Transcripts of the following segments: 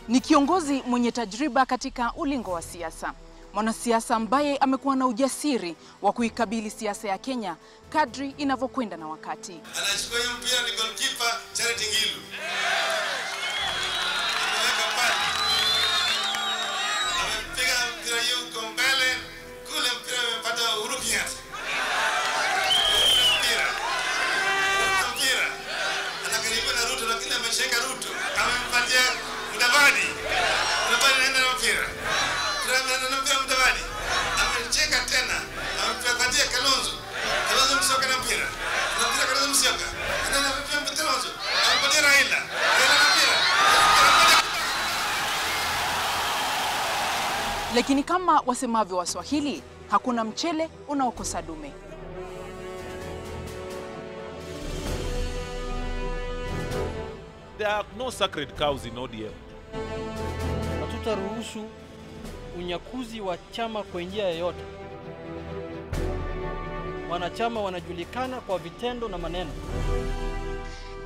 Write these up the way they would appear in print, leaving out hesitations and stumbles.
Ni kiongozi mwenye tajriba katika ulingo wa siasa. Mwanasiasa ambaye amekuwa na ujasiri wa kuikabili siasa ya Kenya kadri inavyokwenda na wakati. Anachukua mpira ni goalkeeper Charity Ngilu. Anaweka pale. Amepiga mpira yuko mbele, kule mpira umepata Uhuru Kenyatta. Mpira. Anakaribu na Ruto na kile ameshika Ruto. Amempatia Mudavadi. Mudavadi anaenda na mpira. Amecheka tena, amepatia Kalonzo. Kalonzo Musyoka na mpira. Mpira Kalonzo Musyoka. Anampia Kalonzo. Anampatia Raila. Raila na mpira. Lakini kama wasemavyo Waswahili, hakuna mchele unaokosa dume. There are no sacred cows in ODM. Hatutaruhusu unyakuzi wa chama kwa njia yoyote. Wanachama wanajulikana kwa vitendo na maneno.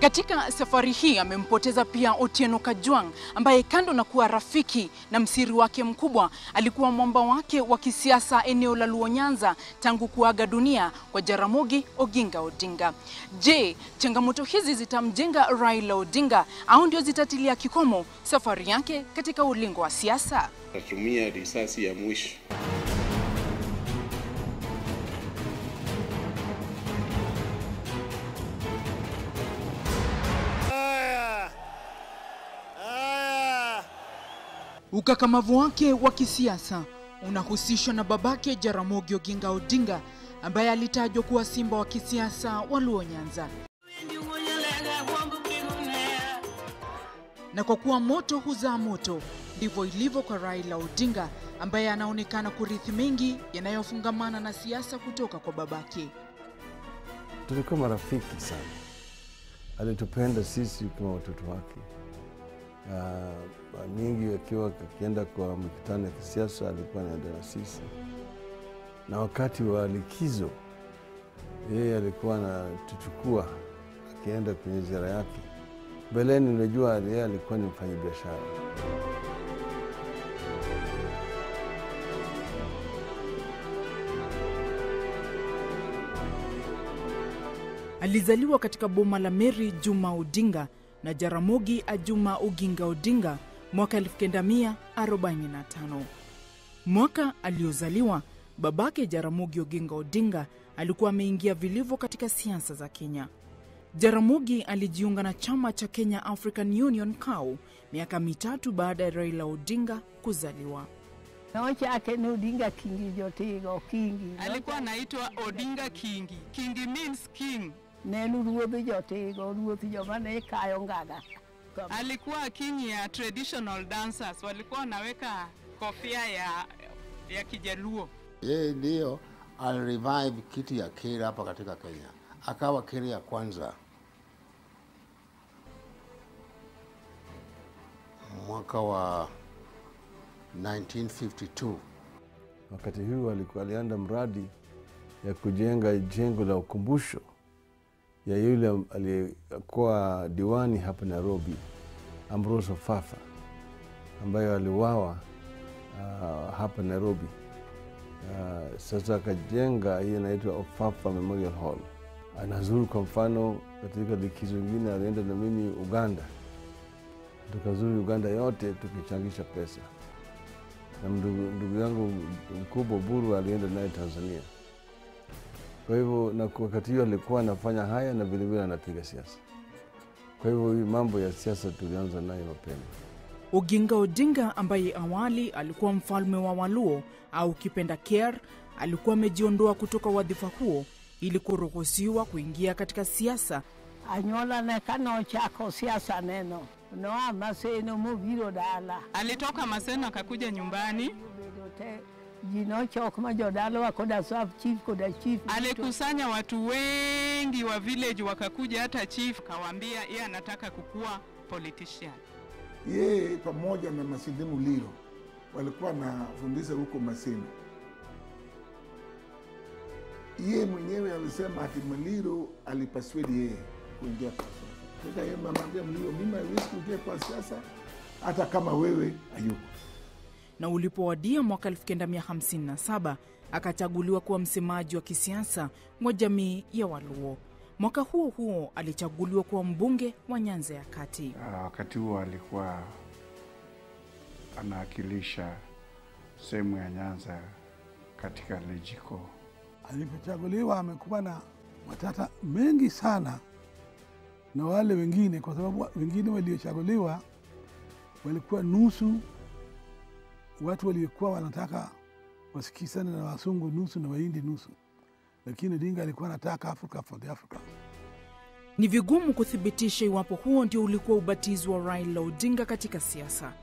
Katika safari hii amempoteza pia Otieno Kajwang, ambaye kando na kuwa rafiki na msiri wake mkubwa, alikuwa mwamba wake wa kisiasa eneo la Luo Nyanza tangu kuaga dunia kwa Jaramogi Oginga Odinga. Je, changamoto hizi zitamjenga Raila Odinga au ndio zitatilia kikomo safari yake katika ulingo wa siasa? Tatumia risasi ya mwisho. Ukakamavu wake wa kisiasa unahusishwa na babake Jaramogi Oginga Odinga, ambaye alitajwa kuwa simba wa kisiasa wa Luo Nyanza. Na kwa kuwa moto huzaa moto, ndivyo ilivyo kwa Raila Odinga, ambaye anaonekana kurithi mengi yanayofungamana na siasa kutoka kwa babake. Tulikuwa marafiki sana. Alitupenda sisi kama watoto wake. Mingi akiwa akienda kwa mikutano ya kisiasa alikuwa anaenda na sisi. Na wakati wa likizo yeye alikuwa anatuchukua akienda kwenye ziara yake. Mbeleni unajua yeye alikuwa ni mfanyabiashara. Alizaliwa katika boma la Mary Juma Odinga na Jaramogi Ajuma Oginga Odinga mwaka 1945. Mwaka aliozaliwa, babake Jaramogi Oginga Odinga alikuwa ameingia vilivyo katika siasa za Kenya. Jaramogi alijiunga na chama cha Kenya African Union KAU miaka mitatu baada ya Raila Odinga kuzaliwa. Odinga Kingi Jotego Kingi. Alikuwa anaitwa Odinga Kingi. Kingi means king. Alikuwa king ya traditional dancers, walikuwa wanaweka kofia ya Kijaluo. Yeye ndio alirevive kiti ya Kera hapa katika Kenya. Akawa Kera ya kwanza mwaka wa 1952. Wakati huu alianza mradi ya kujenga jengo la ukumbusho ya yule aliyekuwa diwani hapa Nairobi, Ambrose Ofafa, ambaye aliuawa hapa Nairobi. Sasa akajenga hii inaitwa Ofafa Memorial Hall. Anazuru kwa mfano katika likizo nyingine alienda na mimi Uganda. Tukazuru Uganda yote tukichangisha pesa. Na ndugu yangu mkubwa Buru alienda naye Tanzania. Kwa hivyo na wakati hiyo alikuwa anafanya haya na vile vile anapiga siasa. Kwa hivyo hii mambo ya siasa tulianza nayo mapema. Oginga Odinga, ambaye awali alikuwa mfalme wa Waluo au kipenda Ker, alikuwa amejiondoa kutoka wadhifa huo ili kuruhusiwa kuingia katika siasa. Anyola na kano chako siasa neno. No Maseno mubiro dala. Alitoka Maseno akakuja nyumbani. Jinocho kama jodalo wakoda sub chief koda chief. Alikusanya watu wengi wa village wakakuja, hata chief kawaambia yeye anataka kukua politician. Yeye pamoja na Masinde Muliro walikuwa na fundisha huko Maseno. Yeye mwenyewe alisema ati Muliro alipaswedi yeye kuingia kwa siasa. Sasa yeye mamwambia Mlilo, mimi haiwezi kuingia kwa siasa hata kama wewe hayuko. Na ulipowadia mwaka 1957 akachaguliwa kuwa msemaji wa kisiasa wa jamii ya Waluo. Mwaka huo huo alichaguliwa kuwa mbunge wa Nyanza ya Kati. Wakati huo alikuwa anawakilisha sehemu ya Nyanza katika Lejiko. Alipochaguliwa amekuwa na matata mengi sana na wale wengine, kwa sababu wengine waliochaguliwa walikuwa nusu watu waliokuwa wanataka wasikizane na Wasungu nusu na Wahindi nusu, lakini Odinga alikuwa anataka Africa for the Africa. Ni vigumu kuthibitisha iwapo huo ndio ulikuwa ubatizo wa Raila Odinga katika siasa,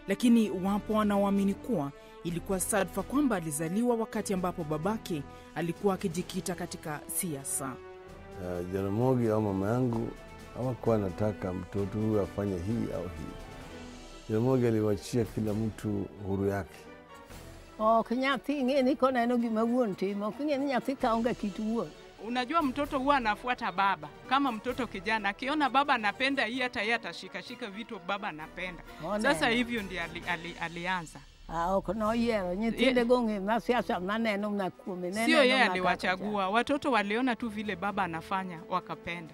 lakini wapo wanaoamini kuwa ilikuwa sadfa kwamba alizaliwa wakati ambapo babake alikuwa akijikita katika siasa. Jaramogi au mama yangu hawakuwa anataka mtoto huyu afanye hii au hii. Jaramogi aliwaachia kila mtu huru yake. Kinyathi ngeni kona eno gima wuon timo, kingeni nyathi kaonge kitu wuon. Unajua mtoto huwa anafuata baba. Kama mtoto kijana akiona baba anapenda hii, hata yeye atashika vitu baba anapenda. Sasa hivyo ndiye alianza. Kuna yeye nyitinde gonge na siasa maneno mnakume neno. Sio yeye aliwachagua, watoto waliona tu vile baba anafanya wakapenda.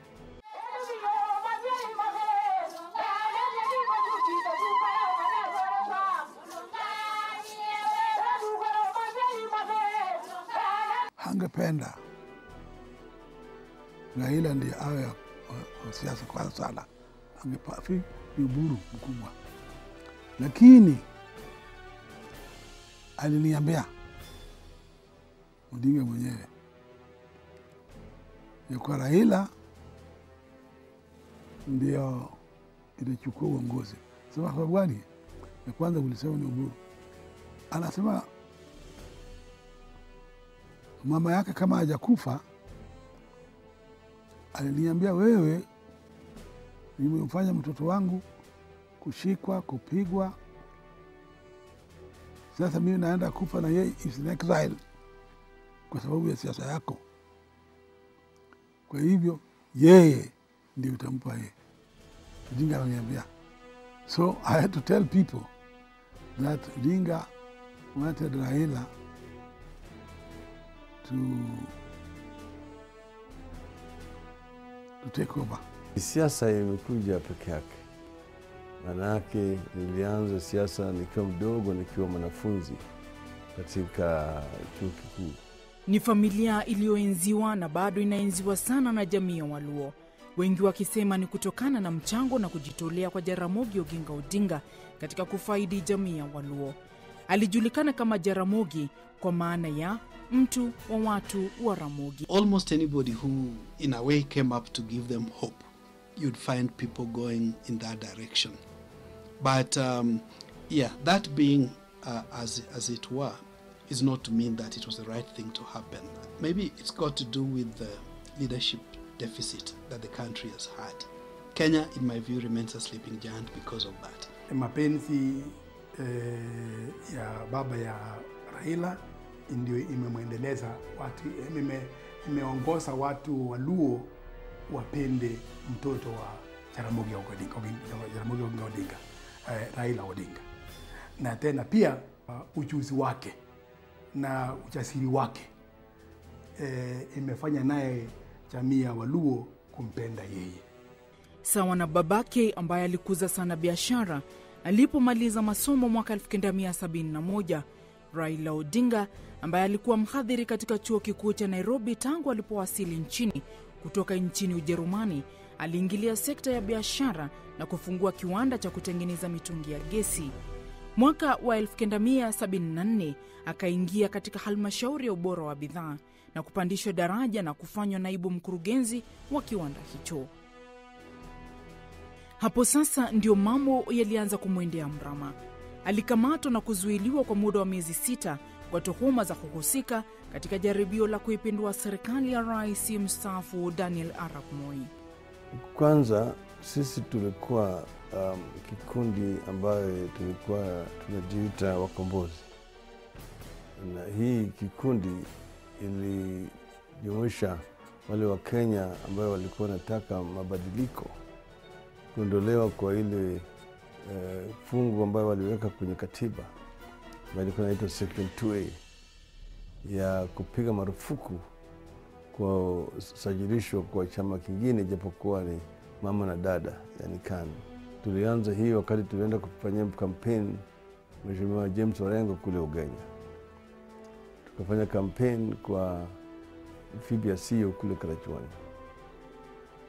Hangependa Raila ndiye awe wa siasa kwa sana, angepafi ni uburu mkubwa, lakini aliniambia Odinga mwenyewe ya kwa Raila ndio itachukua uongozi. Sema kwa gani? Ya kwanza ulisema ni uburu. Anasema mama yake kama hajakufa, aliniambia wewe nimemfanya mtoto wangu kushikwa, kupigwa. Sasa mimi naenda kufa na yeye is in exile kwa sababu ya siasa yako. Kwa hivyo yeye ndio utampa yeye. Odinga aliniambia. So I had to tell people that Odinga wanted Raila to take over. Siasa imekuja peke yake. Manake nilianza siasa nikiwa mdogo, nikiwa mwanafunzi katika chuo kikuu. Ni familia iliyoenziwa na bado inaenziwa sana na jamii ya Waluo. Wengi wakisema ni kutokana na mchango na kujitolea kwa Jaramogi Oginga Odinga katika kufaidi jamii ya Waluo. Alijulikana kama Jaramogi kwa maana ya mtu wa watu wa Ramogi. Almost anybody who in a way came up to give them hope, you'd find people going in that direction. But that being as it were, is not to mean that it was the right thing to happen. Maybe it's got to do with the leadership deficit that the country has had. Kenya, in my view, remains a sleeping giant because of that. Mapenzi ya baba ya Raila ndio imemwendeleza watu, imeongoza watu Waluo wapende mtoto wa Jaramogi Oginga Odinga, Raila Odinga. Na tena pia ujuzi wake na ujasiri wake imefanya naye jamii ya Waluo kumpenda yeye. Sawa na babake ambaye alikuza sana biashara, alipomaliza masomo mwaka 1971, Raila Odinga ambaye alikuwa mhadhiri katika chuo kikuu cha Nairobi tangu alipowasili nchini kutoka nchini Ujerumani, aliingilia sekta ya biashara na kufungua kiwanda cha kutengeneza mitungi ya gesi. Mwaka wa 1974 akaingia katika halmashauri ya ubora wa bidhaa na kupandishwa daraja na kufanywa naibu mkurugenzi wa kiwanda hicho. Hapo sasa ndio mambo yalianza kumwendea mrama. Alikamatwa na kuzuiliwa kwa muda wa miezi 6 kwa tuhuma za kuhusika katika jaribio la kuipindua serikali ya Rais mstaafu Daniel Arap Moi. Kwanza sisi tulikuwa kikundi ambayo tulikuwa tunajiita wakombozi. Na hii kikundi ilijumuisha wale wa Kenya ambao walikuwa wanataka mabadiliko, kuondolewa kwa ile fungu ambayo waliweka kwenye katiba walikuwa inaitwa Section 2A ya kupiga marufuku kwa sajilisho kwa chama kingine japokuwa ni mama na dada, yani KANU. Tulianza hii wakati tulienda kufanya kampeni Mheshimiwa James Orengo kule Ugenya. Tukafanya kampeni kwa Fibia Sio kule Karachuonyo,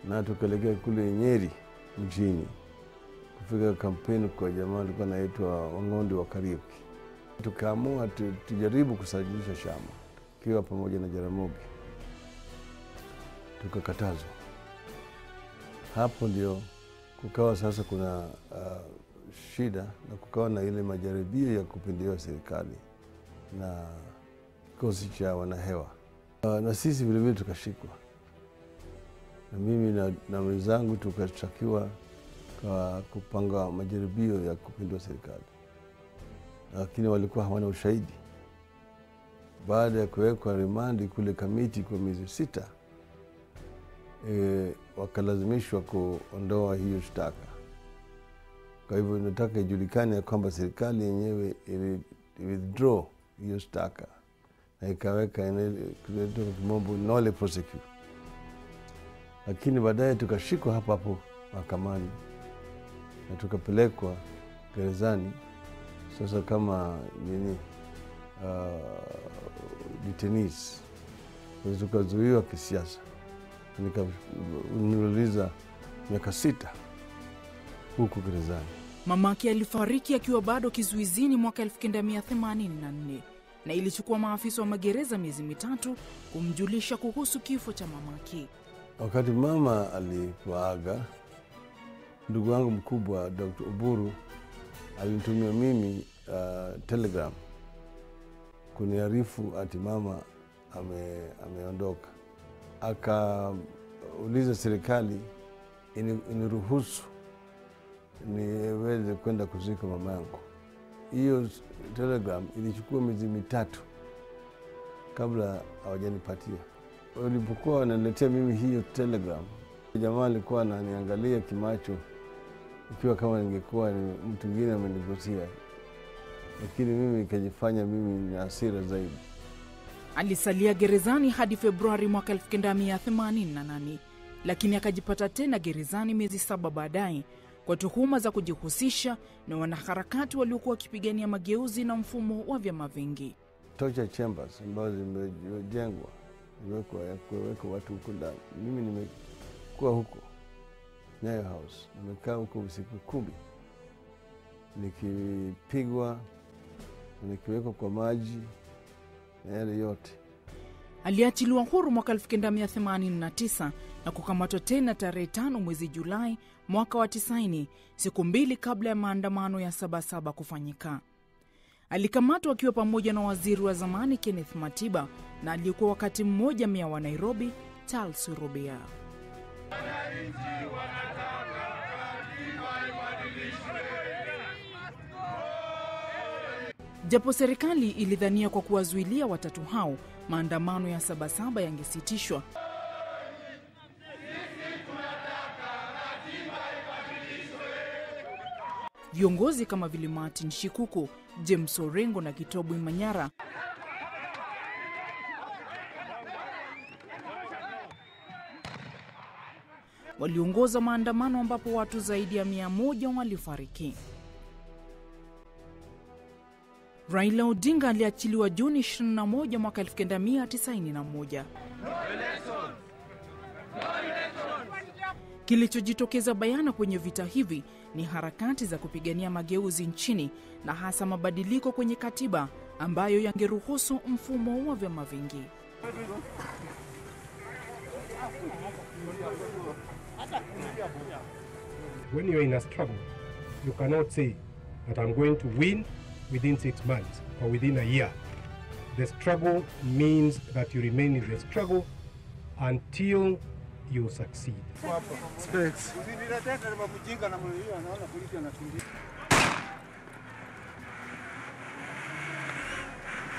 na tukaelekea kule Nyeri mjini kufika kampeni kwa jamaa alikuwa anaitwa Wang'ondi wa Kariuki. Tukaamua tujaribu kusajilisha chama kiwa pamoja na Jaramogi, tukakatazwa. Hapo ndio kukawa sasa kuna shida na kukawa na ile majaribio ya kupindua serikali na kikosi cha wanahewa. Na sisi vile vile tukashikwa. Na mimi na wenzangu tukashtakiwa kwa kupanga majaribio ya kupindua serikali. Lakini walikuwa hawana ushahidi. Baada ya kuwekwa rimandi kule kamiti kwa miezi 6, wakalazimishwa kuondoa hiyo shtaka. Kwa hivyo nataka ijulikane ya kwamba serikali yenyewe withdraw hiyo shtaka na ikaweka kwa kimombo nolle prosequi. Lakini baadaye tukashikwa hapo mahakamani na tukapelekwa gerezani sasa kama detainees. Tukazuiwa kisiasa. Nikauliza miaka 6 huko gerezani. Mamake alifariki akiwa bado kizuizini mwaka 1984 na ilichukua maafisa wa magereza miezi 3 kumjulisha kuhusu kifo cha mamake. Wakati mama alipoaga, ndugu wangu mkubwa Dr. Oburu alinitumia mimi telegram kuniarifu ati mama ameondoka. Akauliza serikali iniruhusu niweze kwenda kuzika mama yangu. Hiyo telegram ilichukua miezi 3 kabla hawajanipatia. Walipokuwa wananiletea mimi hiyo telegram, jamaa alikuwa ananiangalia kimacho ikiwa kama ningekuwa ni mtu mwingine amenigosia. Lakini mimi nikajifanya mimi ni hasira zaidi. Alisalia gerezani hadi Februari mwaka 1988, lakini akajipata tena gerezani miezi 7 baadaye kwa tuhuma za kujihusisha na wanaharakati waliokuwa wakipigania mageuzi na mfumo wa vyama vingi. Torture chambers ambazo zimejengwa kuweka watu huko ndani. Mimi nimekuwa huko Nyayo House, nimekaa huko usiku 10 nikipigwa, nikiwekwa kwa maji na yale yote. Aliachiliwa huru mwaka 1989 na kukamatwa tena tarehe 5 mwezi Julai mwaka wa 90, siku 2 kabla ya maandamano ya 77 kufanyika. Alikamatwa akiwa pamoja na waziri wa zamani Kenneth Matiba na aliyekuwa wakati mmoja meya wa Nairobi Charles Rubia. Japo serikali ilidhania kwa kuwazuilia watatu hao maandamano ya 77 yangesitishwa, viongozi kama vile Martin Shikuku, James Orengo na Gitobu Manyara waliongoza maandamano ambapo watu zaidi ya 100 walifariki. Raila Odinga aliachiliwa Juni 21 mwaka 1991. Kilichojitokeza bayana kwenye vita hivi ni harakati za kupigania mageuzi nchini na hasa mabadiliko kwenye katiba ambayo yangeruhusu mfumo wa vyama vingi. When you're in a struggle, you cannot say that I'm going to win within 6 months or within a year. The struggle means that you remain in the struggle until you succeed.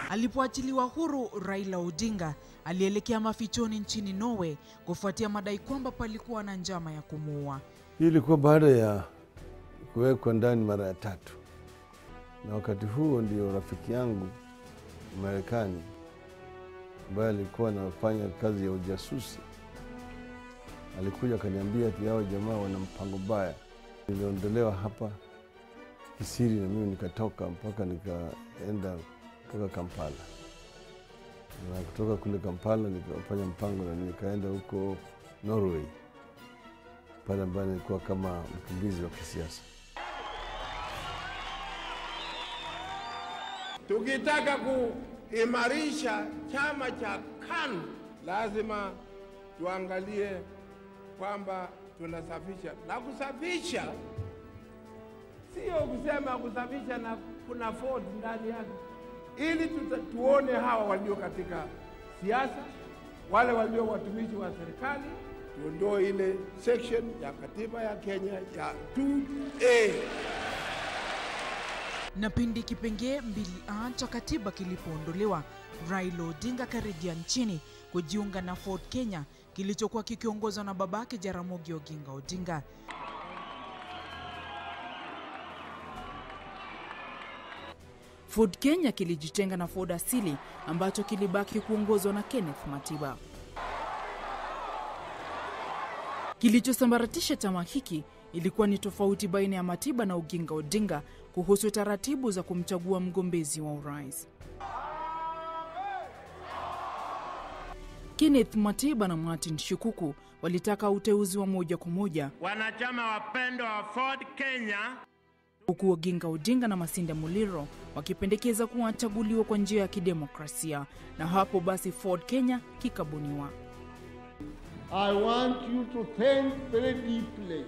Alipoachiliwa huru, Raila Odinga alielekea mafichoni nchini Norway kufuatia madai kwamba palikuwa na njama ya kumuua. Hii ilikuwa baada ya kuwekwa ndani mara ya 3. Na wakati huo ndio rafiki yangu Marekani ambaye alikuwa anafanya kazi ya ujasusi alikuja akaniambia ati hao jamaa wana mpango mbaya. Niliondolewa hapa kisiri na mimi nikatoka mpaka nikaenda kutoka Kampala. Na kutoka kule Kampala nikafanya mpango na nikaenda huko Norway, pale ambapo nilikuwa kama mkimbizi wa kisiasa. Tukitaka kuimarisha chama cha KANU lazima tuangalie kwamba tunasafisha. Na kusafisha sio kusema kusafisha na kuna Ford ndani yake, ili tuone hawa walio katika siasa, wale walio watumishi wa serikali, tuondoe ile section ya katiba ya Kenya ya 2A. Na pindi kipengee 2A cha katiba kilipoondolewa, Raila Odinga karejea nchini kujiunga na Ford Kenya kilichokuwa kikiongozwa na babake Jaramogi Oginga Odinga. Ford Kenya kilijitenga na Ford asili ambacho kilibaki kuongozwa na Kenneth Matiba. Kilichosambaratisha chama hiki ilikuwa ni tofauti baina ya Matiba na Oginga Odinga kuhusu taratibu za kumchagua mgombezi wa urais. Kenneth Matiba na Martin Shikuku walitaka uteuzi wa moja kwa moja. Wanachama wapendwa wa Ford Kenya, huku Oginga Odinga na Masinde Muliro wakipendekeza kuwa achaguliwa kwa njia ya kidemokrasia, na hapo basi Ford Kenya kikabuniwa. I want you to think very deeply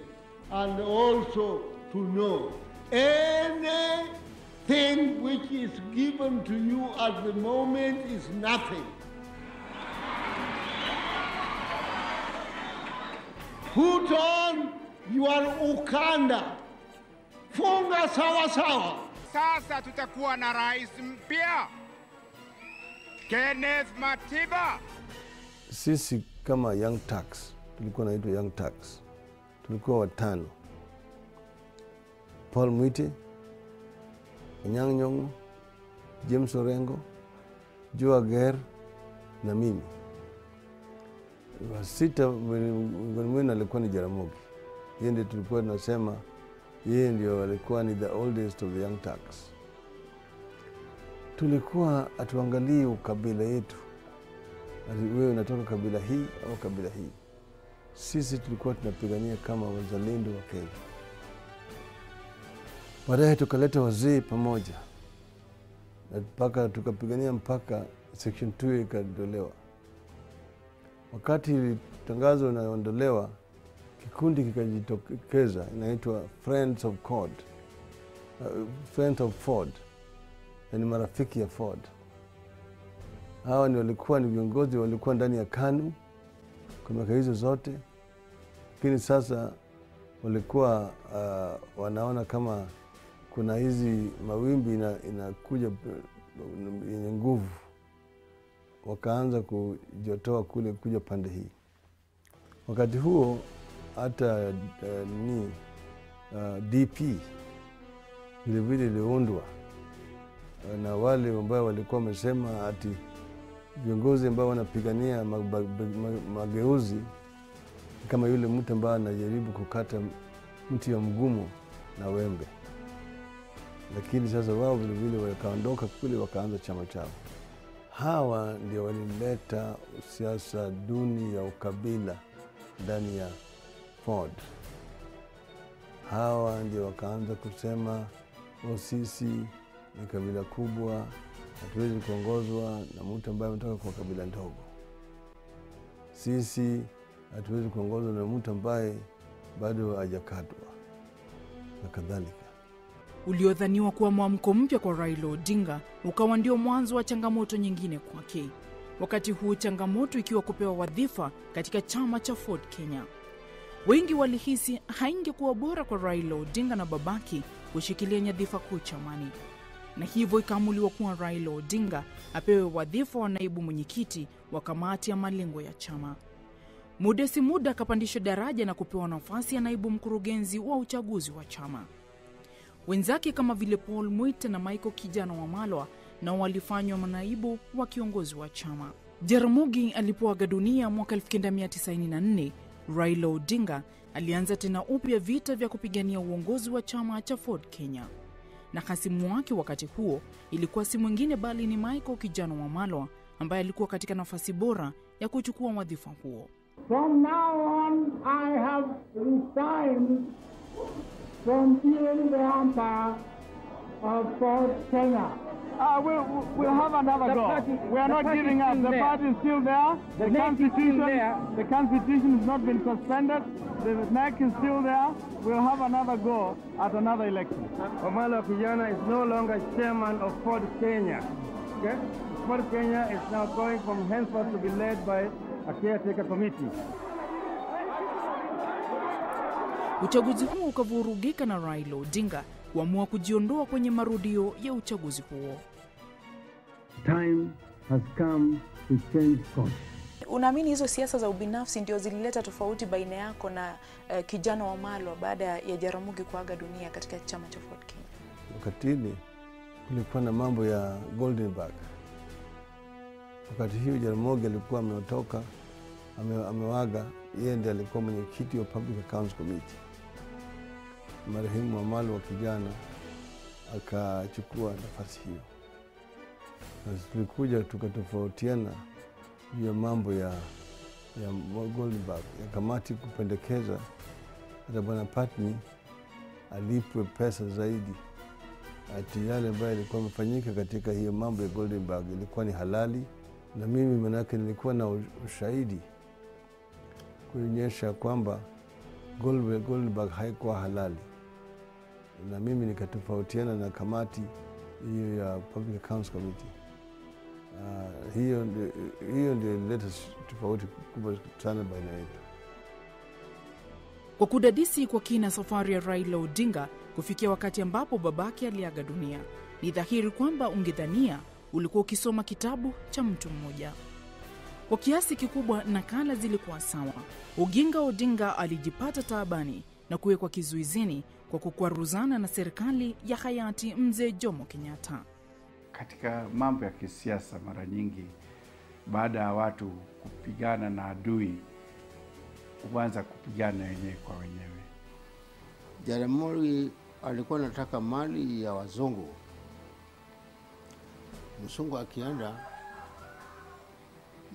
and also to know anything which is given to you at the moment is nothing. Put on your ukanda. Funga sawa sawa. Sasa tutakuwa na rais mpya, Kenneth Matiba. Sisi kama Young Turks, tulikuwa naitwa Young Turks. Tulikuwa 5. Paul Mwite, Anyang' Nyong'o, James Orengo, Joe Ager na mimi. Wa 6 mwingine alikuwa ni Jaramogi. Yeye ndiye tulikuwa tunasema yeye ndio alikuwa ni the oldest of the Young Turks. Tulikuwa atuangalie ukabila yetu. Wewe unatoka kabila hii au kabila hii. Sisi tulikuwa tunapigania kama wazalendo wa Kenya. Baadaye tukaleta wazee pamoja. Mpaka tukapigania mpaka section 2 ikaondolewa. Wakati tangazo linaondolewa, kikundi kikajitokeza inaitwa Friends of Ford. Friends of Ford. Ni marafiki ya Ford. Hawa ni walikuwa ni viongozi walikuwa ndani ya KANU kwa miaka hizo zote. Lakini sasa walikuwa wanaona kama kuna hizi mawimbi inakuja yenye nguvu. Wakaanza kujotoa kule kuja pande hii. Wakati huo hata DP vile iliundwa na wale ambao walikuwa wamesema ati viongozi ambao wanapigania mageuzi kama yule mtu ambaye anajaribu kukata mti wa mgumu na wembe. Lakini sasa wao vile wakaondoka kule wakaanza chama chao. Hawa ndio walileta siasa duni ya ukabila ndani ya Ford. Hawa ndio wakaanza kusema sisi ni kabila kubwa, hatuwezi kuongozwa na mtu ambaye ametoka kwa kabila ndogo. Sisi hatuwezi kuongozwa na mtu ambaye bado hajakatwa na kadhalika. Uliodhaniwa kuwa mwamko mpya kwa Raila Odinga ukawa ndio mwanzo wa changamoto nyingine kwake. Wakati huu changamoto ikiwa kupewa wadhifa katika chama cha Ford Kenya. Wengi walihisi haingekuwa bora kwa Raila Odinga na babaki kushikilia nyadhifa kuu chamani. na hivyo ikaamuliwa kuwa Raila Odinga apewe wadhifa wa naibu mwenyekiti wa kamati ya malengo ya chama. Muda si muda akapandishwa daraja na kupewa nafasi ya naibu mkurugenzi wa uchaguzi wa chama. Wenzake kama vile Paul Mwite na Michael Kijana Wamalwa na walifanywa manaibu wa kiongozi wa chama. Jaramogi alipoaga dunia mwaka 1994, Raila Odinga alianza tena upya vita vya kupigania uongozi wa chama cha Ford Kenya. Na hasimu wake wakati huo ilikuwa si mwingine bali ni Michael Kijana Wamalwa ambaye alikuwa katika nafasi bora ya kuchukua wadhifa huo. From now on, I have resigned from being the umpire of Ford Kenya. We'll have another go. We are not giving up. The party is still there. The constitution has not been suspended. The NEC is still there. We'll have another go at another election. Wamalwa Kijana is no longer chairman of Ford Kenya. Okay? Ford Kenya is now going from henceforth to be led by a caretaker committee. Uchaguzi huo ukavurugika na Raila Odinga kuamua kujiondoa kwenye marudio ya uchaguzi huo. Time has come to change course. Unaamini hizo siasa za ubinafsi ndio zilileta tofauti baina yako na Kijana Wamalwa baada ya Jaramogi kuaga dunia katika chama cha Ford Kenya? Wakati ile kulikuwa na mambo ya Goldenberg. Wakati hiyo Jaramogi alikuwa ametoka, amewaga, yeye ndiye alikuwa mwenyekiti wa Public Accounts Committee. Marehemu Wamalwa Kijana akachukua nafasi hiyo. Na tulikuja tukatofautiana juu ya mambo ya Goldenberg, ya kamati kupendekeza hata Bwana Patni alipwe pesa zaidi. Ati yale ambayo yalikuwa yamefanyika katika hiyo mambo ya Goldenberg ilikuwa ni halali, na mimi manake nilikuwa na ushahidi kuonyesha kwamba Goldenberg haikuwa halali. Na mimi nikatofautiana na kamati hiyo ya Public Accounts Committee. Hiyo ndio ilileta tofauti kubwa sana baina yetu. Kwa kudadisi kwa kina safari ya Raila Odinga kufikia wakati ambapo babake aliaga dunia, ni dhahiri kwamba ungedhania ulikuwa ukisoma kitabu cha mtu mmoja. Kwa kiasi kikubwa nakala zilikuwa sawa. Oginga Odinga alijipata taabani na kuwekwa kizuizini kwa kukwaruzana na serikali ya hayati Mzee Jomo Kenyatta. Katika mambo ya kisiasa mara nyingi baada ya watu kupigana na adui huanza kupigana wenyewe kwa wenyewe. Jaramogi alikuwa anataka mali ya wazungu. Mzungu akienda,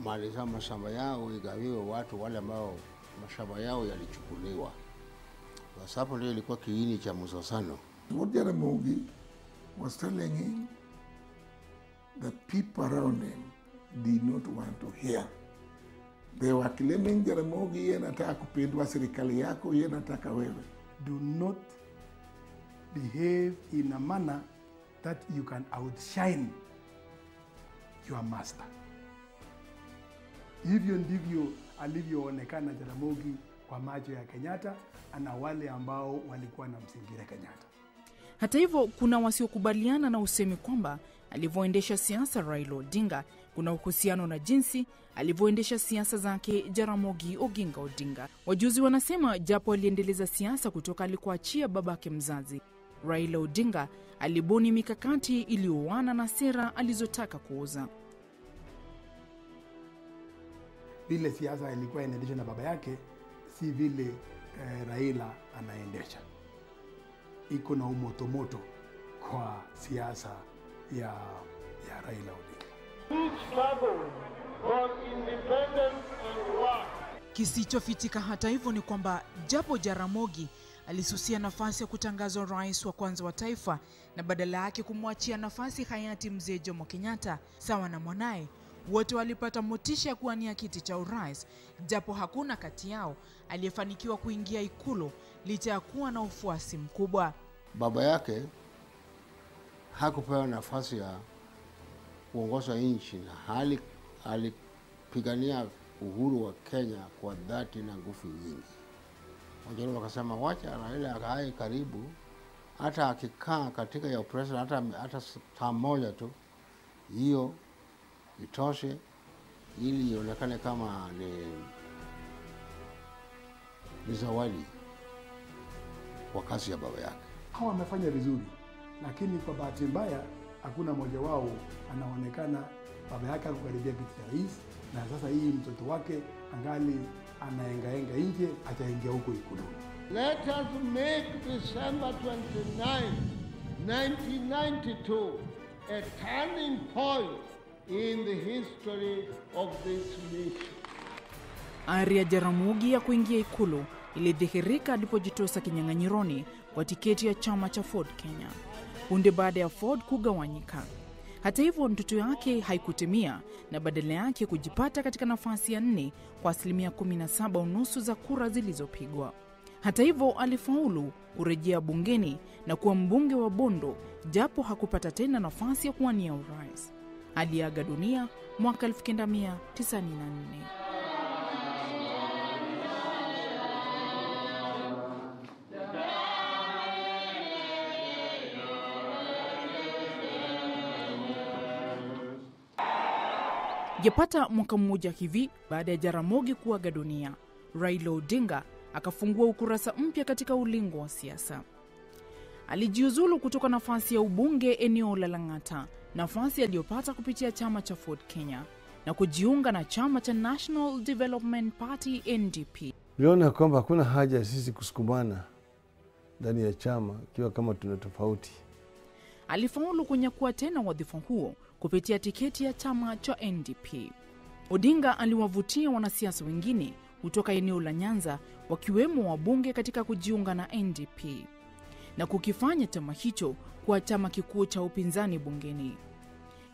mali za mashamba yao igawiwe watu wale ambao mashamba yao yalichukuliwa. Kwa sababu ndio ilikuwa kiini cha mzozano. What Jaramogi was telling him, the people around him did not want to hear. They were claiming Jaramogi yeye anataka kupindua serikali yako, yeye anataka wewe. Do not behave in a manner that you can outshine your master. Hivyo ndivyo alivyoonekana Jaramogi kwa macho ya Kenyatta na wale ambao walikuwa na msingira Kenyatta. Hata hivyo, kuna wasiokubaliana na usemi kwamba alivyoendesha siasa Raila Odinga kuna uhusiano na jinsi alivyoendesha siasa zake Jaramogi Oginga Odinga. Wajuzi wanasema japo aliendeleza siasa kutoka alikoachia babake mzazi, Raila Odinga alibuni mikakati iliyoana na sera alizotaka kuuza. Vile siasa ilikuwa inaendeshwa na baba yake si vile Raila anaendesha. Iko na umotomoto kwa siasa ya Raila Odinga. Kisichofichika hata hivyo ni kwamba japo Jaramogi alisusia nafasi ya kutangazwa rais wa kwanza wa taifa na badala yake kumwachia nafasi hayati Mzee Jomo Kenyatta sawa na mwanae, wote walipata motisha ya kuwania kiti cha urais, japo hakuna kati yao aliyefanikiwa kuingia ikulu licha ya kuwa na ufuasi mkubwa. Baba yake hakupewa nafasi ya kuongoza nchi na alipigania uhuru wa Kenya kwa dhati na nguvu nyingi. Wengine wakasema wacha Raila akae karibu hata akikaa katika ya president hata saa moja tu, hiyo itoshe ili ionekane kama ni zawadi kwa kazi ya baba yake. Hawa wamefanya vizuri, lakini kwa bahati mbaya hakuna mmoja wao anaonekana baba yake akukaribia kiti cha rais, na sasa hii mtoto wake angali anaengaenga nje, ataingia huko Ikulu. Let us make December 29, 1992 a turning point in the history of this nation. Ari ya Jaramogi ya kuingia Ikulu ilidhihirika alipojitosa kinyang'anyironi kwa tiketi ya chama cha Ford Kenya, punde baada ya Ford kugawanyika. Hata hivyo, ndoto yake haikutimia na badala yake kujipata katika nafasi ya 4 kwa 17.5% za kura zilizopigwa. Hata hivyo, alifaulu kurejea bungeni na kuwa mbunge wa Bondo, japo hakupata tena nafasi ya kuwania urais. Aliaga dunia mwaka 1994. Yapata mwaka mmoja hivi baada ya Jaramogi kuaga dunia, Raila Odinga akafungua ukurasa mpya katika ulingo wa siasa. Alijiuzulu kutoka nafasi ya ubunge eneo la Lang'ata, nafasi aliyopata kupitia chama cha Ford Kenya, na kujiunga na chama cha National Development Party NDP. Niliona kwamba hakuna haja sisi kusukumana ndani ya chama kiwa kama tuna tofauti. Alifaulu kunyakua tena wadhifa huo kupitia tiketi ya chama cha NDP. Odinga aliwavutia wanasiasa wengine kutoka eneo la Nyanza, wakiwemo wabunge, katika kujiunga na NDP na kukifanya chama hicho kuwa chama kikuu cha upinzani bungeni.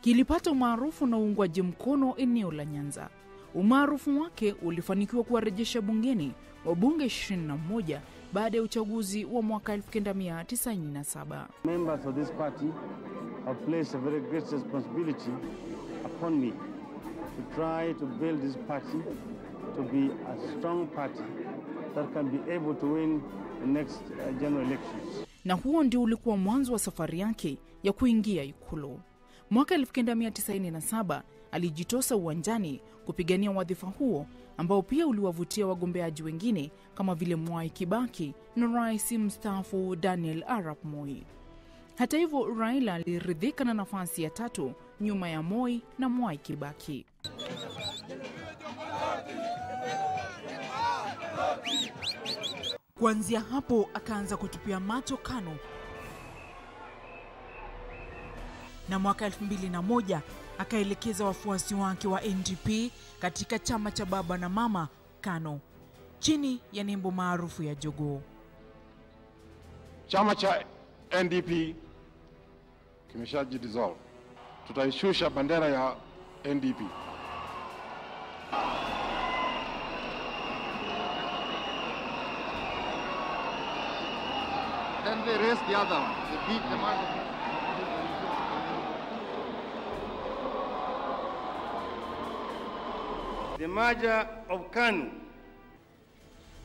Kilipata umaarufu na uungwaji mkono eneo la Nyanza. Umaarufu wake ulifanikiwa kuwarejesha bungeni wabunge 21 baada ya uchaguzi wa mwaka 1997. Members of this party have placed a very great responsibility upon me to try to build this party to be a strong party that can be able to win the next general elections. Na huo ndio ulikuwa mwanzo wa safari yake ya kuingia Ikulu. Mwaka 1997 alijitosa uwanjani kupigania wadhifa huo, ambao pia uliwavutia wagombeaji wengine kama vile Mwai Kibaki na rais mstaafu Daniel Arap Moi. Hata hivyo, Raila aliridhika na nafasi ya 3 nyuma ya Moi na Mwai Kibaki. Kuanzia hapo akaanza kutupia macho KANU, na mwaka 2001 akaelekeza wafuasi wake wa NDP katika chama cha baba na mama KANU, chini ya nembo maarufu ya jogoo. Chama cha NDP kimeshajidissolve. Tutaishusha bendera ya NDP. Then they raise the other one. They beat the man. The merger of KANU,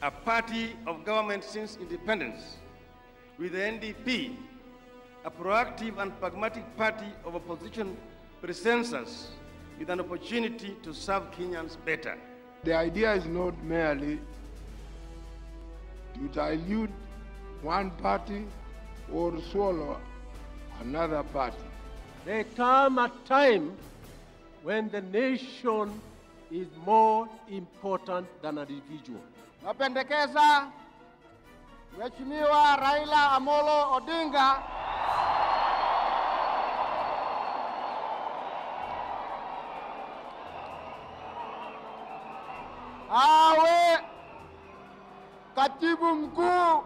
a party of government since independence, with the NDP, a proactive and pragmatic party of opposition, presents us with an opportunity to serve Kenyans better. The idea is not merely to dilute one party or swallow another party. There come a time when the nation is more important than an individual. Napendekeza Mheshimiwa Raila Amolo Odinga awe katibu mkuu.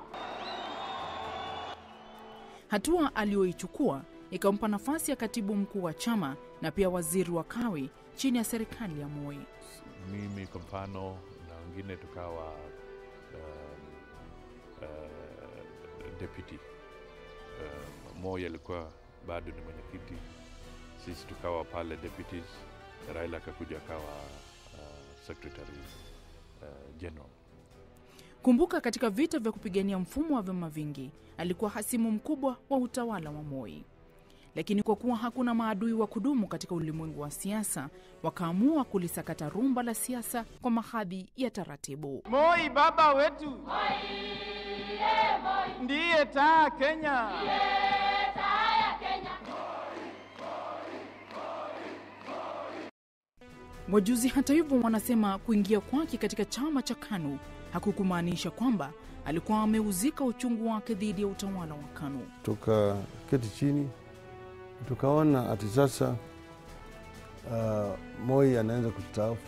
Hatua aliyoichukua ikampa nafasi ya katibu mkuu wa chama na pia waziri wa kawi chini ya serikali ya Moi. Mimi kwa mfano na wengine tukawa deputy. Moi alikuwa bado ni mwenyekiti, sisi tukawa pale deputies, Raila akakuja akawa secretary general. Kumbuka, katika vita vya kupigania mfumo wa vyama vingi alikuwa hasimu mkubwa wa utawala wa Moi. Lakini kwa kuwa hakuna maadui wa kudumu katika ulimwengu wa siasa, wakaamua kulisakata rumba la siasa kwa mahadhi ya taratibu. Moi baba wetu, ndiye taa Kenya. Wajuzi hata hivyo wanasema kuingia kwake katika chama cha KANU hakukumaanisha kwamba alikuwa ameuzika uchungu wake dhidi ya utawala wa KANU. Tukaketi chini, tukaona ati sasa Moi anaanza kustaafu.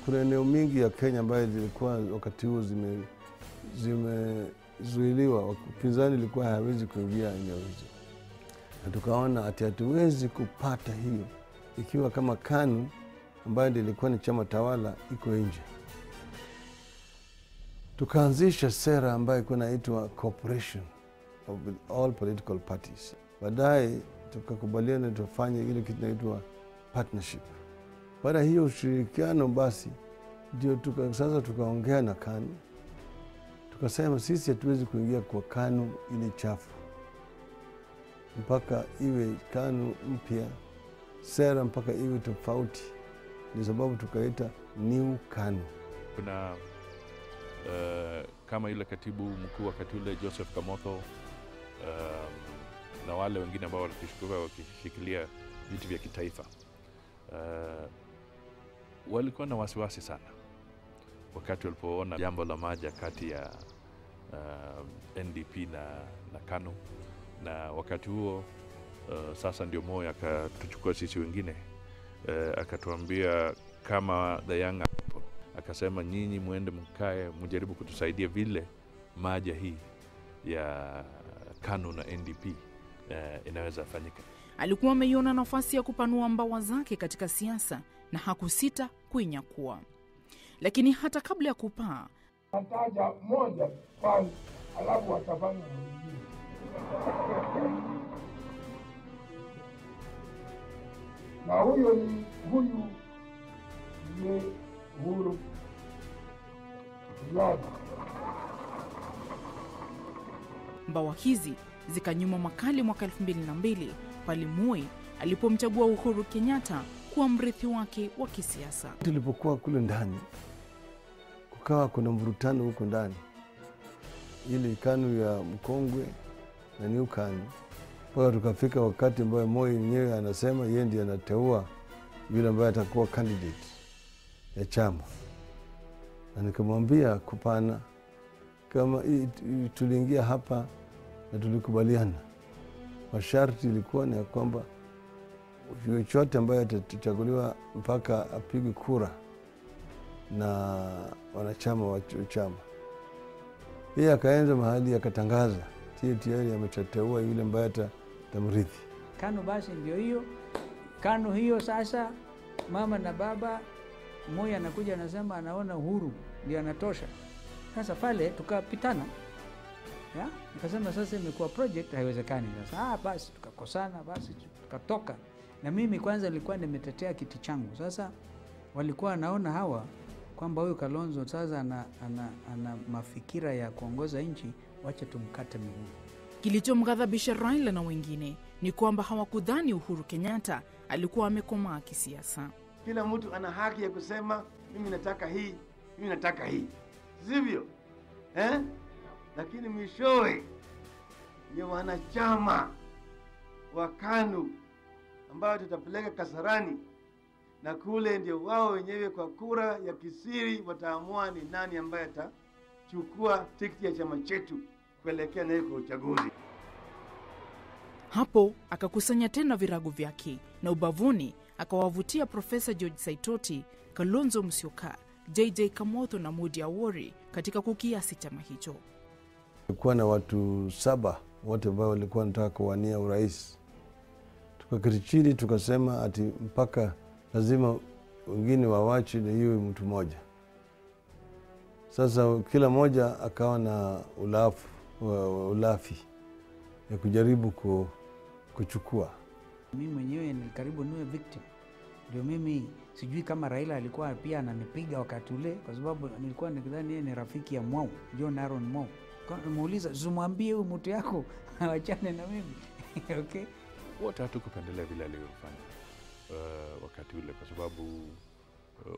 Kuna eneo mingi ya Kenya ambayo zilikuwa wakati huo zimezuiliwa, upinzani ilikuwa hawezi kuingia eneo hizo. Na tukaona ati hatuwezi kupata hiyo ikiwa kama KANU ambayo ilikuwa ni chama tawala iko nje. Tukaanzisha sera ambayo ilikuwa inaitwa Cooperation of all political parties. Baadaye tukakubaliana tufanye ile kitu inaitwa partnership. Baada hiyo ushirikiano basi ndio sasa tukaongea na KANU. Tukasema sisi hatuwezi kuingia kwa KANU ile chafu. Mpaka iwe KANU mpya, sera mpaka iwe tofauti. Ni sababu tukaita New KANU. Kuna kama yule katibu mkuu wakati ule Joseph Kamotho na wale wengine ambao wakishikilia vitu vya kitaifa walikuwa na wasiwasi sana wakati walipoona jambo la maja kati ya NDP na KANU. Na wakati huo sasa ndio Moi akatuchukua sisi wengine, akatuambia kama the young people, akasema nyinyi muende mkae mjaribu kutusaidia vile maja hii ya KANU na NDP inaweza fanyika. Alikuwa ameiona nafasi ya kupanua mbawa zake katika siasa na hakusita kuinyakua. Lakini hata kabla ya kupaa, ataja moja kwanza, alafu atafanya mwingine. Na huyu ni Uhuru Kenyatta. Mbawa hizi zikanyuma makali mwaka 2002 pale Moi alipomchagua Uhuru Kenyatta kuwa mrithi wake wa kisiasa. Tulipokuwa kule ndani, kukawa kuna mvurutano huko ndani. Ile KANU ya mkongwe na New KANU. Mpaka tukafika wakati ambaye Moi mwenyewe anasema yeye ndiye anateua yule ambaye atakuwa candidate ya chama. Na nikamwambia kupana, kama tuliingia hapa na tulikubaliana, masharti ilikuwa ni ya kwamba chochote ambaye atachaguliwa mpaka apige kura na wanachama wa chama. Yeye akaanza mahali akatangaza tayari ameteua yule ambaye atamrithi. KANU basi ndio hiyo. KANU hiyo sasa mama na baba, Moi anakuja anasema anaona Uhuru ndio anatosha. Sasa pale tukapitana. Ya? Nikasema sasa imekuwa project haiwezekani sasa. Basi tukakosana, basi tukatoka. Na mimi kwanza nilikuwa nimetetea kiti changu. Sasa walikuwa naona hawa kwamba huyu Kalonzo sasa ana mafikira ya kuongoza nchi, wacha tumkate miguu. Kilichomghadhabisha Raila na wengine ni kwamba hawakudhani Uhuru Kenyatta alikuwa amekomaa kisiasa. Kila mtu ana haki ya kusema mimi nataka hii, mimi nataka hii. Sivyo? Lakini mwishowe ni wanachama wa KANU ambao tutapeleka Kasarani, na kule ndio wao wenyewe kwa kura ya kisiri wataamua ni nani ambaye atachukua tikiti ya chama chetu kuelekea naye kwa uchaguzi. Hapo akakusanya tena virago vyake na ubavuni akawavutia Profesa George Saitoti, Kalonzo Musyoka, JJ Kamotho na Mudi Awori katika kukiasi chama hicho. Kulikuwa na watu 7 wote ambao walikuwa wanataka kuwania urais. Tukaketi chini tukasema ati mpaka lazima wengine wawache na hiyo mtu mmoja. Sasa kila moja akawa na ulafi ya kujaribu kuchukua. Mimi mwenyewe ni karibu niwe victim Ndio mimi sijui kama Raila alikuwa pia ananipiga wakati ule, kwa sababu nilikuwa nikidhani yeye ni rafiki ya Mwau, John Aaron Mwau. Kwa nimuuliza, zumwambie huyu mtu yako awachane na mimi. Okay, wote hatukupendelea vile alivyofanya wakati ule, kwa sababu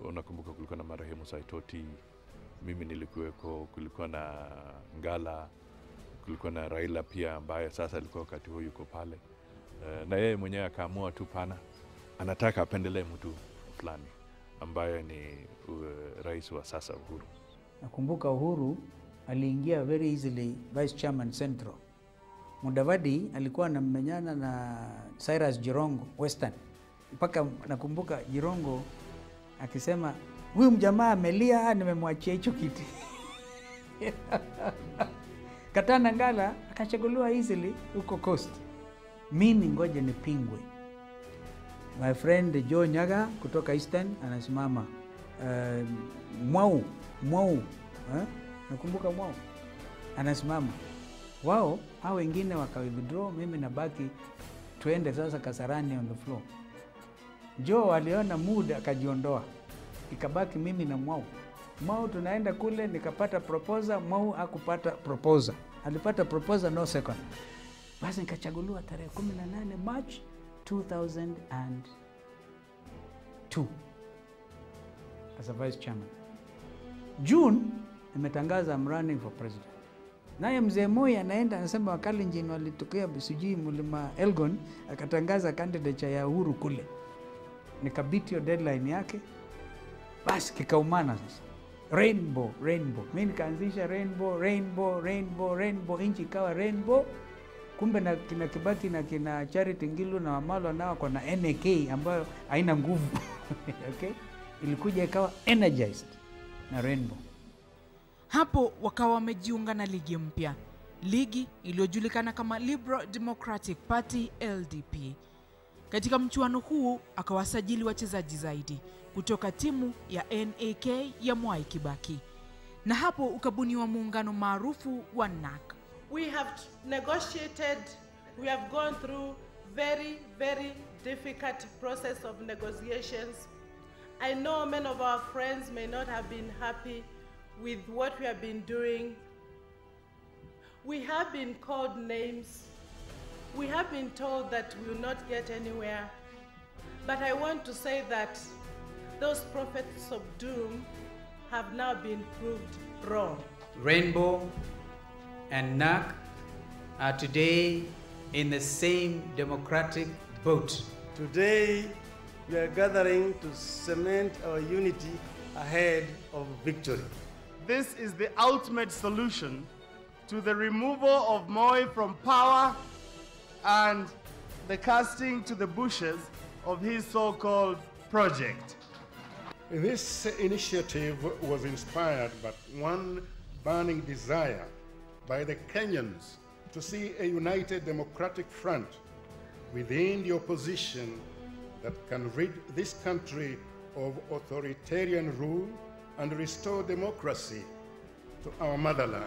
unakumbuka kulikuwa na marehemu Saitoti, mimi nilikuweko, kulikuwa na Ngala, kulikuwa na Raila pia ambaye sasa alikuwa wakati huo yuko pale, na yeye mwenyewe akaamua tu pana anataka apendelee mtu fulani ambaye ni rais wa sasa Uhuru. Nakumbuka Uhuru aliingia very easily vice chairman Central. Mudavadi alikuwa anamenyana na Cyrus Jirongo Western. Mpaka nakumbuka Jirongo akisema, huyu mjamaa amelia, nimemwachia hicho kiti. Katana Ngala akachaguliwa easily huko Coast. Mimi ngoja nipingwe. My friend Joe Nyaga kutoka Eastern anasimama. Mwau, nakumbuka Mwau anasimama. Wao hao wengine withdraw, mimi nabaki tuende sasa Kasarani on the floor. Joe aliona muda akajiondoa. Ikabaki mimi na Mwau. Mwau tunaenda kule, nikapata proposal, Mwau hakupata proposal. Alipata proposal no second. Basi nikachaguliwa tarehe 18 March 2002 as a vice chairman. June nimetangaza I'm running for president. Naye mzee Moi anaenda anasema Wakalenjin walitokea sijui mlima Elgon, akatangaza candidature ya Uhuru kule. Nikabiti hiyo deadline yake. Basi kikaumana sasa. Rainbow. Mimi nikaanzisha rainbow, inchi ikawa rainbow. Kumbe na kina Kibaki na kina Charity Ngilu na Wamalwa nao kwa na NAK ambayo haina nguvu. Okay? Ilikuja ikawa energized na rainbow. Hapo wakawa wamejiunga na ligi mpya, ligi iliyojulikana kama Liberal Democratic Party LDP. Katika mchuano huu akawasajili wachezaji zaidi kutoka timu ya NAK ya Mwai Kibaki, na hapo ukabuniwa muungano maarufu wa NAK. We have negotiated, we have gone through very difficult process of negotiations. I know many of our friends may not have been happy with what we have been doing. We have been called names. We have been told that we will not get anywhere. But I want to say that those prophets of doom have now been proved wrong. Rainbow and NAK are today in the same democratic boat. Today, we are gathering to cement our unity ahead of victory. This is the ultimate solution to the removal of Moi from power and the casting to the bushes of his so-called project. This initiative was inspired by one burning desire by the Kenyans to see a united democratic front within the opposition that can rid this country of authoritarian rule and restore democracy to our motherland.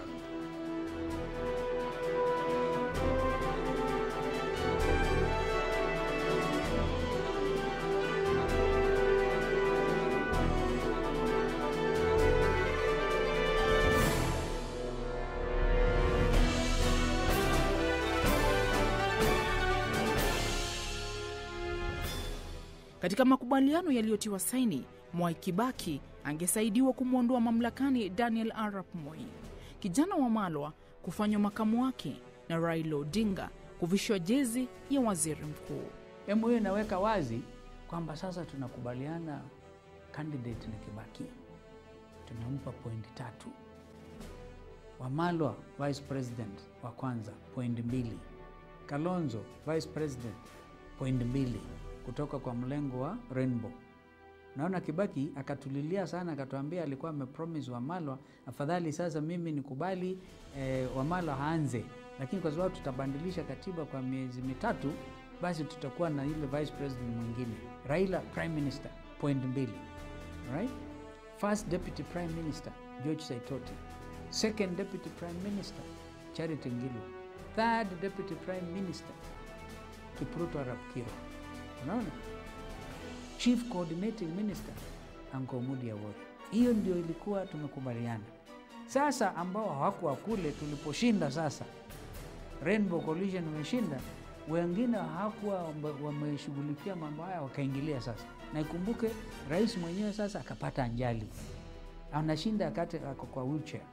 Katika makubaliano yaliyotiwa saini, Mwai Kibaki angesaidiwa kumwondoa mamlakani Daniel Arap Moi, kijana wa Malwa kufanywa makamu wake, na Raila Odinga kuvishwa jezi ya waziri mkuu. MOU inaweka wazi kwamba sasa tunakubaliana candidate ni Kibaki, tunampa point 3. Wamalwa vice president wa kwanza point 2, Kalonzo vice president point 2 kutoka kwa mlengo wa Rainbow. Naona Kibaki akatulilia sana, akatuambia alikuwa amepromise Wamalwa, afadhali sasa mimi nikubali Wamalwa haanze, lakini kwa sababu tutabandilisha katiba kwa miezi 3, basi tutakuwa na ile vice president mwingine. Raila prime minister point 2. Right? First deputy prime minister George Saitoti. Second deputy prime minister Charity Ngilu. Third deputy prime minister Kipruto Arap Kiro. Unaona? chief coordinating minister Uncle Moody Awori. Hiyo ndio ilikuwa tumekubaliana. Sasa ambao hawakuwa kule tuliposhinda, sasa Rainbow Coalition imeshinda, wengine hawakuwa wameshughulikia mambo haya, wakaingilia sasa. Na ikumbuke rais mwenyewe sasa akapata ajali, anashinda akate kwa wheelchair.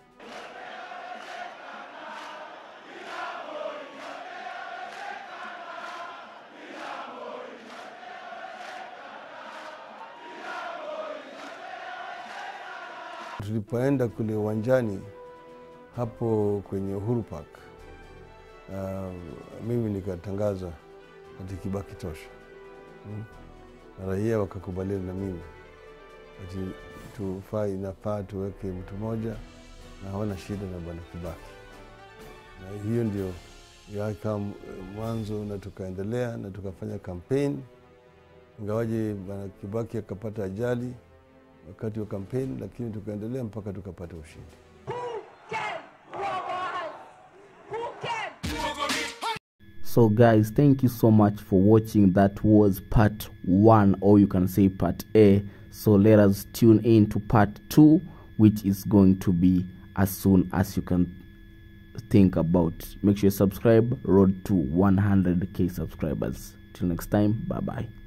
Tulipoenda kule uwanjani hapo kwenye Uhuru Park, mimi nikatangaza ati Kibaki tosha. Na raia wakakubaliana na mimi ati inafaa tuweke mtu mmoja na hawana shida na bwana Kibaki. Na hiyo ndio yaka mwanzo, na tukaendelea na tukafanya campaign, ingawaje bwana Kibaki akapata ajali wakati wa campaign, lakini tukaendelea mpaka tukapata ushindi. So guys, thank you so much for watching. That was part 1, or you can say part A. So let us tune in to part 2, which is going to be as soon as you can think about. Make sure you subscribe. Road to 100k subscribers. Till next time, bye bye.